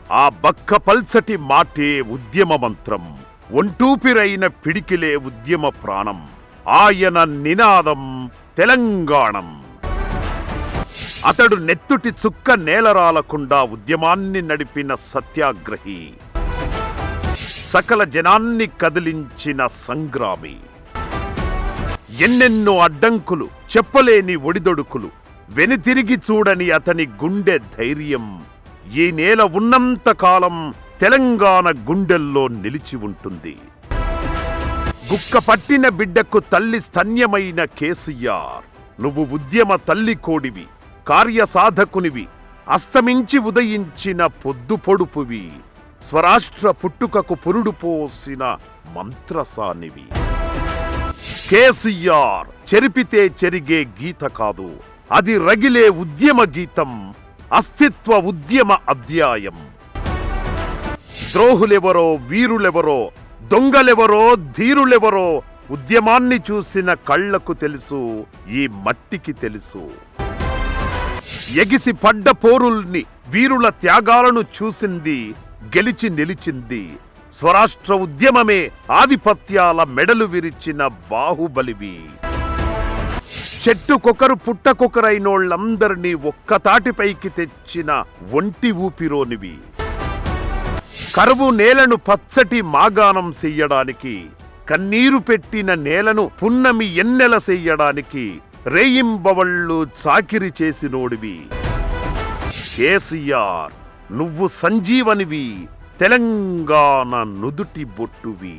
ఆ బక్క పల్సటి మాటే ఉద్యమ మంత్రం, ఒంటూపిరైన పిడికిలే ఉద్యమ ప్రాణం. ఆయన నినాదం తెలంగాణం. అతడు నెత్తుటి చుక్క నేలరాలకుండా ఉద్యమాన్ని నడిపిన సత్యాగ్రహి, సకల జనాన్ని కదిలించిన సంగ్రామి. ఎన్నెన్నో అడ్డంకులు, చెప్పలేని ఒడిదొడుకులు, వెనుతిరిగి చూడని అతని గుండె ధైర్యం ఈ నేల ఉన్నంతకాలం తెలంగాణ గుండెల్లో నిలిచి ఉంటుంది. గుక్క పట్టిన బిడ్డకు తల్లి స్తన్యమైన కేసీఆర్, నువ్వు ఉద్యమ తల్లి కోడివి, కార్యసాధకునివి, అస్తమించి ఉదయించిన పొద్దు పొడుపువి, స్వరాష్ట్ర పుట్టుకకు పురుడు పోసిన మంత్రసానివి. కేసీఆర్ చెరిపితే చెరిగే గీత కాదు, అది రగిలే ఉద్యమ గీతం, అస్తిత్వ ఉద్యమ అధ్యాయం. ద్రోహులెవరో, వీరులెవరో, దొంగలెవరో, ధీరులెవరో ఉద్యమాన్ని చూసిన కళ్లకు తెలుసు, ఈ మట్టికి తెలుసు. ఎగిసి పడ్డ పోరుల్ని, వీరుల త్యాగాలను చూసింది, గెలిచి నిలిచింది. స్వరాష్ట్ర ఉద్యమమే ఆధిపత్యాల మెడలు విరిచిన బాహుబలివి. చెట్టుకొకరు పుట్టకొకరైనోళ్ళందరినీ ఒక్కతాటిపైకి తెచ్చిన ఒంటి ఊపిరోనివి. కరువు నేలను పచ్చటి మాగాణం చెయ్యడానికి, కన్నీరు పెట్టిన నేలను పున్నమి ఎన్నెల చెయ్యడానికి రేయింబవళ్ళు చాకిరి చేసినోడివి. కేసీఆర్, నువ్వు సంజీవనివి, తెలంగాణ నుదుటి బొట్టువి.